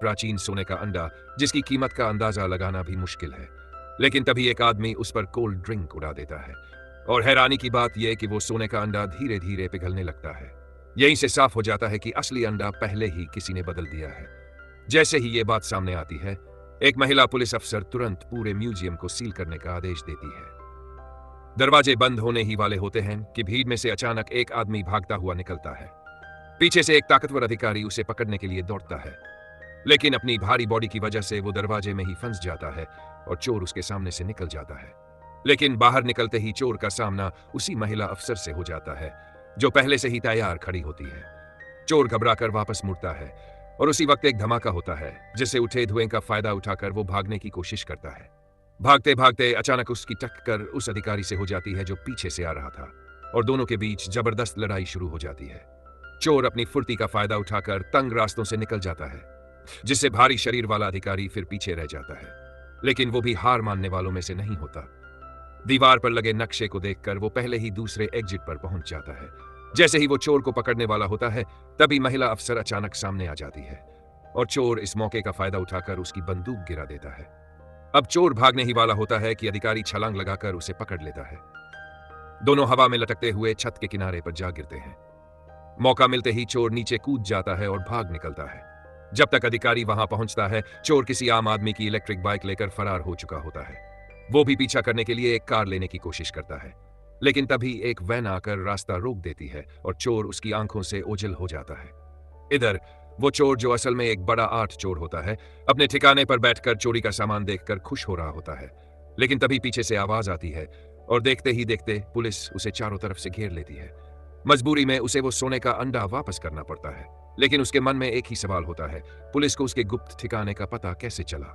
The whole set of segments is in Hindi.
प्राचीन सोने का अंडा जिसकी कीमत का अंदाजा लगाना भी मुश्किल है। लेकिन तभी एक आदमी उस पर कोल्ड ड्रिंक उड़ा देता है और हैरानी की बात यह कि वो सोने का अंडा धीरे धीरे पिघलने लगता है। यहीं से साफ हो जाता है कि असली अंडा पहले ही किसी ने बदल दिया है। जैसे ही ये बात सामने आती है, एक महिला पुलिस अफसर तुरंत पूरे म्यूजियम को सील करने का आदेश देती है। दरवाजे बंद होने ही वाले होते हैं कि भीड़ में से अचानक एक आदमी भागता हुआ निकलता है। पीछे से एक ताकतवर अधिकारी उसे पकड़ने के लिए दौड़ता है, लेकिन अपनी भारी बॉडी की वजह से वो दरवाजे में ही फंस जाता है और चोर उसके सामने से निकल जाता है। लेकिन बाहर निकलते ही चोर का सामना उसी महिला अफसर से हो जाता है जो पहले से ही तैयार खड़ी होती है। चोर घबराकर वापस मुड़ता है और उसी वक्त एक धमाका होता है जिससे उठे धुएं का फायदा उठाकर वो भागने की कोशिश करता है। भागते भागते अचानक उसकी टक्कर उस अधिकारी से हो जाती है जो पीछे से आ रहा था और दोनों के बीच जबरदस्त लड़ाई शुरू हो जाती है। चोर अपनी फुर्ती का फायदा उठाकर तंग रास्तों से निकल जाता है, जिससे भारी शरीर वाला अधिकारी फिर पीछे रह जाता है। लेकिन वो भी हार मानने वालों में से नहीं होता। दीवार पर लगे नक्शे को देखकर वो पहले ही दूसरे एग्जिट पर पहुंच जाता है। जैसे ही वो चोर को पकड़ने वाला होता है, तभी महिला अफसर अचानक सामने आ जाती है और चोर इस मौके का फायदा उठाकर उसकी बंदूक गिरा देता है। अब चोर भागने ही वाला होता है कि अधिकारी छलांग लगाकर उसे पकड़ लेता है। दोनों हवा में लटकते हुए छत के किनारे पर जा गिरते हैं। मौका मिलते ही चोर नीचे कूद जाता है और भाग निकलता है। जब तक अधिकारी वहां पहुंचता है, चोर किसी आम आदमी की इलेक्ट्रिक बाइक लेकर फरार हो चुका होता है। वो भी पीछा करने के लिए एक कार लेने की कोशिश करता है, लेकिन तभी एक वैन आकर रास्ता रोक देती है और चोर उसकी आंखों से ओझल हो जाता है। इधर वो चोर, जो असल में एक बड़ा आर्ट चोर होता है, अपने ठिकाने पर बैठकर चोरी का सामान देखकर खुश हो रहा होता है। लेकिन तभी पीछे से आवाज आती है और देखते ही देखते पुलिस उसे चारों तरफ से घेर लेती है। मजबूरी में उसे वो सोने का अंडा वापस करना पड़ता है, लेकिन उसके मन में एक ही सवाल होता है, पुलिस को उसके गुप्त ठिकाने का पता कैसे चला।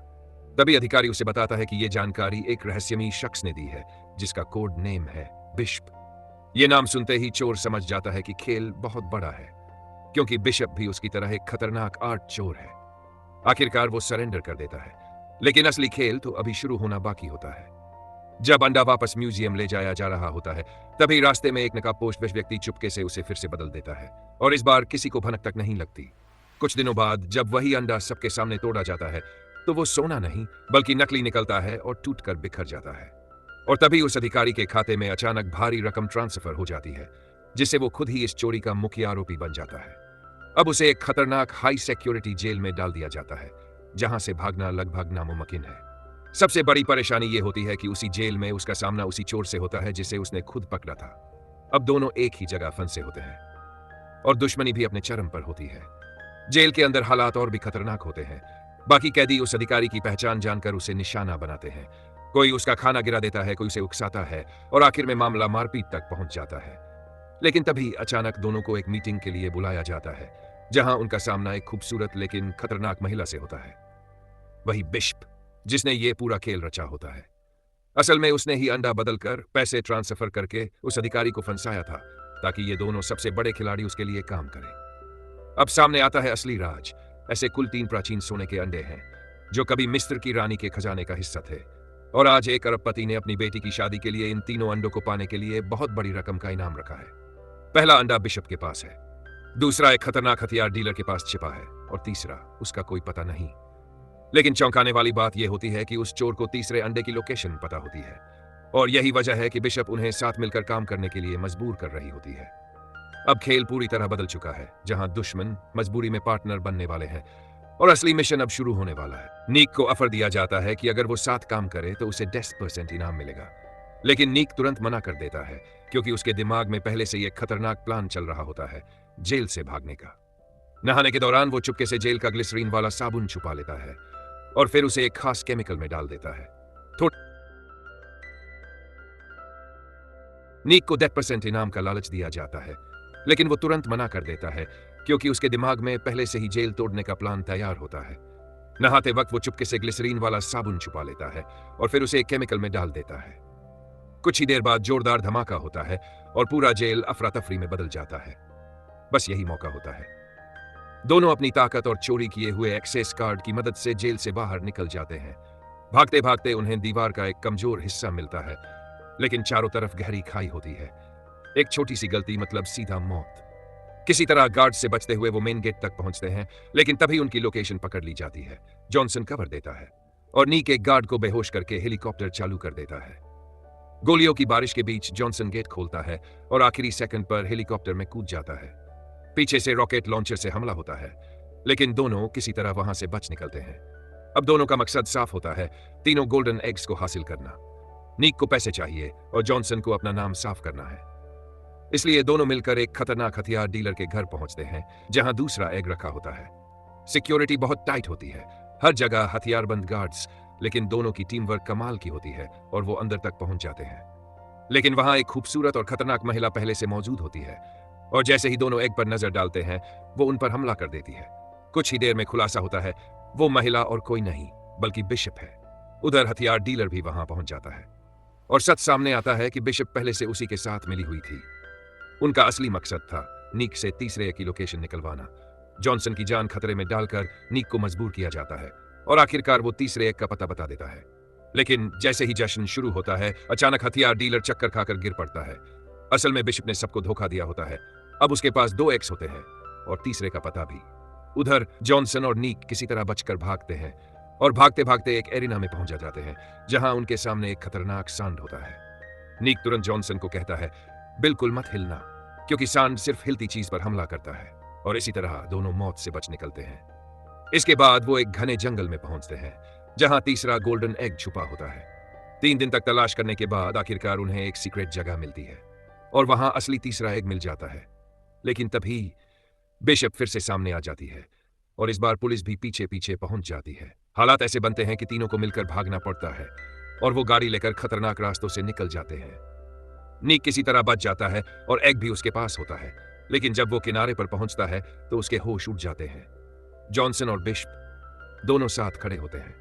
तभी अधिकारी उसे बताता है कि यह जानकारी एक रहस्यमयी शख्स ने दी है जिसका कोड नेम है बिशप। ये नाम सुनते ही चोर समझ जाता है कि खेल बहुत बड़ा है, क्योंकि बिशप भी उसकी तरह एक खतरनाक आर्ट चोर है। आखिरकार वो सरेंडर कर देता है, लेकिन असली खेल तो अभी शुरू होना बाकी होता है। जब अंडा वापस म्यूजियम ले जाया जा रहा होता है, तभी रास्ते में एक नकाबपोश व्यक्ति चुपके से उसे फिर से बदल देता है और इस बार किसी को भनक तक नहीं लगती। कुछ दिनों बाद जब वही अंडा सबके सामने तोड़ा जाता है, तो वो सोना नहीं बल्कि नकली निकलता है और टूटकर बिखर जाता है। और तभी उस अधिकारी के खाते में अचानक भारी रकम ट्रांसफर हो जाती है, जिससे वो खुद ही इस चोरी का मुख्य आरोपी बन जाता है। अब उसे एक खतरनाक हाई सिक्योरिटी जेल में डाल दिया जाता है, जहां से भागना लगभग नामुमकिन है। सबसे बड़ी परेशानी यह होती है कि उसी जेल में उसका सामना उसी चोर से होता है जिसे उसने खुद पकड़ा था। अब दोनों एक ही जगह फंसे होते हैं और दुश्मनी भी अपने चरम पर होती है। जेल के अंदर हालात और भी खतरनाक होते हैं। बाकी कैदी उस अधिकारी की पहचान जानकर उसे निशाना बनाते हैं। कोई उसका खाना गिरा देता है, कोई उसे उकसाता है और आखिर में मामला मारपीट तक पहुंच जाता है। लेकिन तभी अचानक दोनों को एक मीटिंग के लिए बुलाया जाता है, जहां उनका सामना एक खूबसूरत लेकिन खतरनाक महिला से होता है, वही बिशप, जिसने ये पूरा खेल रचा होता है। असल में उसने ही अंडा बदलकर पैसे ट्रांसफर करके उस अधिकारी को फंसाया था, ताकि ये दोनों सबसे बड़े खिलाड़ी उसके लिए काम करें। अब सामने आता है असली राज। ऐसे कुल 3 प्राचीन सोने के अंडे हैं जो कभी मिस्र की रानी के खजाने का हिस्सा थे, और आज एक अरबपति ने अपनी बेटी की शादी के लिए इन तीनों अंडों को पाने के लिए बहुत बड़ी रकम का इनाम रखा है। पहला अंडा बिशप के पास है, दूसरा एक खतरनाक हथियार डीलर के पास छिपा है और तीसरा उसका कोई पता नहीं। लेकिन चौंकाने वाली बात यह होती है कि उस चोर को तीसरे अंडे की लोकेशन पता होती है, और यही वजह है कि बिशप उन्हें साथ मिलकर काम करने के लिए मजबूर कर रही होती है। अब खेल पूरी तरह बदल चुका है, जहां दुश्मन मजबूरी में पार्टनर बनने वाले हैं और असली मिशन अब शुरू होने वाला है। नीक को ऑफर दिया जाता है कि अगर वो साथ काम करे तो उसे 10% इनाम मिलेगा, लेकिन नीक तुरंत मना कर देता है, क्योंकि उसके दिमाग में पहले से एक खतरनाक प्लान चल रहा होता है, जेल से भागने का। नहाने के दौरान वो चुपके से जेल का ग्लिसरीन वाला साबुन छुपा लेता है और फिर उसे एक खास केमिकल में डाल देता है। नीक को 10% इनाम का लालच दिया जाता है, लेकिन वो तुरंत मना कर देता है, क्योंकि उसके दिमाग में पहले से ही जेल तोड़ने का प्लान तैयार होता है। नहाते वक्त वो चुपके से ग्लिसरीन वाला साबुन छुपा लेता है और फिर उसे एक केमिकल में डाल देता है। कुछ ही देर बाद जोरदार धमाका होता है और पूरा जेल अफरा तफरी में बदल जाता है। बस यही मौका होता है। दोनों अपनी ताकत और चोरी किए हुए एक्सेस कार्ड की मदद से जेल से बाहर निकल जाते हैं। भागते भागते उन्हें दीवार का एक कमजोर हिस्सा मिलता है, लेकिन चारों तरफ गहरी खाई होती है। एक छोटी सी गलती मतलब सीधा मौत। किसी तरह गार्ड से बचते हुए वो मेन गेट तक पहुंचते हैं, लेकिन तभी उनकी लोकेशन पकड़ ली जाती है। जॉनसन कवर देता है और नीक एक गार्ड को बेहोश करके हेलीकॉप्टर चालू कर देता है। गोलियों की बारिश के बीच जॉनसन गेट खोलता है और आखिरी सेकंड पर हेलीकॉप्टर में कूद जाता है। पीछे से रॉकेट लॉन्चर से हमला होता है, लेकिन दोनों किसी तरह वहां से बच निकलते हैं। अब दोनों का मकसद साफ होता है, तीनों गोल्डन एग्स को हासिल करना। नीक को पैसे चाहिए और जॉनसन को अपना नाम साफ करना है। इसलिए दोनों मिलकर एक खतरनाक हथियार डीलर के घर पहुंचते हैं, जहां दूसरा एग रखा होता है। सिक्योरिटी बहुत टाइट होती है, हर जगह हथियारबंद गार्ड्स, लेकिन दोनों की टीम वर्क कमाल की होती है और वो अंदर तक पहुंच जाते हैं। लेकिन वहां एक खूबसूरत और खतरनाक महिला पहले से मौजूद होती है, और जैसे ही दोनों एग पर नजर डालते हैं, वो उन पर हमला कर देती है। कुछ ही देर में खुलासा होता है, वो महिला और कोई नहीं बल्कि बिशप है। उधर हथियार डीलर भी वहां पहुंच जाता है और सच सामने आता है कि बिशप पहले से उसी के साथ मिली हुई थी। उनका असली मकसद था नीक से तीसरे एग की लोकेशन निकलवाना। जॉनसन की जान खतरे में डालकर नीक को मजबूर किया जाता है और आखिरकार वो तीसरे एग का पता बता देता है। लेकिन जैसे ही जश्न शुरू होता है, अचानक हथियार डीलर चक्कर खाकर गिर पड़ता है। असल में बिशप ने सबको धोखा दिया होता है। अब उसके पास 2 एक्स होते हैं और तीसरे का पता भी। उधर जॉनसन और नीक किसी तरह बचकर भागते हैं और भागते भागते एक एरिना में पहुंच जाते हैं, जहां उनके सामने एक खतरनाक सांड होता है। नीक तुरंत जॉनसन को कहता है, बिल्कुल मत हिलना, क्योंकि सांड सिर्फ हिलती चीज पर हमला करता है। और इसी तरह दोनों मौत से बच निकलते हैं। इसके बाद वो एक घने जंगल में पहुंचते हैं, जहां तीसरा गोल्डन एग छुपा होता है। 3 दिन तक तलाश करने के बाद आखिरकार उन्हें एक सीक्रेट जगह मिलती है और वहां असली तीसरा एग मिल जाता है। लेकिन तभी बिशप फिर से सामने आ जाती है और इस बार पुलिस भी पीछे पीछे पहुंच जाती है। हालात ऐसे बनते हैं कि तीनों को मिलकर भागना पड़ता है और वो गाड़ी लेकर खतरनाक रास्तों से निकल जाते हैं। नीक किसी तरह बच जाता है और एग भी उसके पास होता है, लेकिन जब वो किनारे पर पहुंचता है तो उसके होश उड़ जाते हैं। जॉनसन और बिशप दोनों साथ खड़े होते हैं।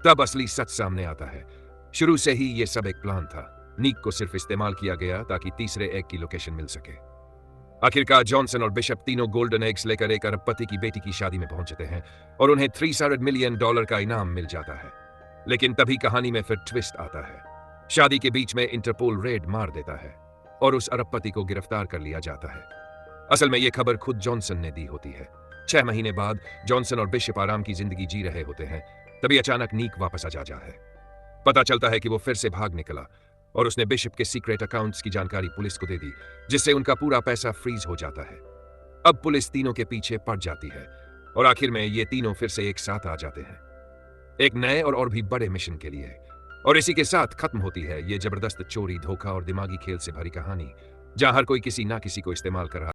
तब असली सच सामने आता है। शुरू से ही ये सब एक प्लान था। नीक को सिर्फ इस्तेमाल किया गया ताकि तीसरे एग की लोकेशन मिल सके। आखिरकार जॉनसन और बिशप तीनों गोल्डन एग्स लेकर एक अरबपति की बेटी की शादी में पहुंचते हैं और उन्हें $300 मिलियन का इनाम मिल जाता है। लेकिन तभी कहानी में फिर ट्विस्ट आता है। शादी के बीच में इंटरपोल रेड मार देता है और उस अरबपति को गिरफ्तार कर लिया जाता है। असल में यह खबर खुद जॉनसन ने दी होती है। 6 महीने बाद जॉनसन और बिशप आराम की जिंदगी जी रहे होते हैं, तभी अचानक नीक वापस आ जाता है। पता चलता है कि वो फिर से भाग निकला और उसने बिशप के सीक्रेट अकाउंट्स की जानकारी पुलिस को दे दी, जिससे उनका पूरा पैसा फ्रीज हो जाता है। अब पुलिस तीनों के पीछे पड़ जाती है और आखिर में ये तीनों फिर से एक साथ आ जाते हैं, एक नए और भी बड़े मिशन के लिए। और इसी के साथ खत्म होती है ये जबरदस्त चोरी, धोखा और दिमागी खेल से भरी कहानी, जहां हर कोई किसी ना किसी को इस्तेमाल कर रहा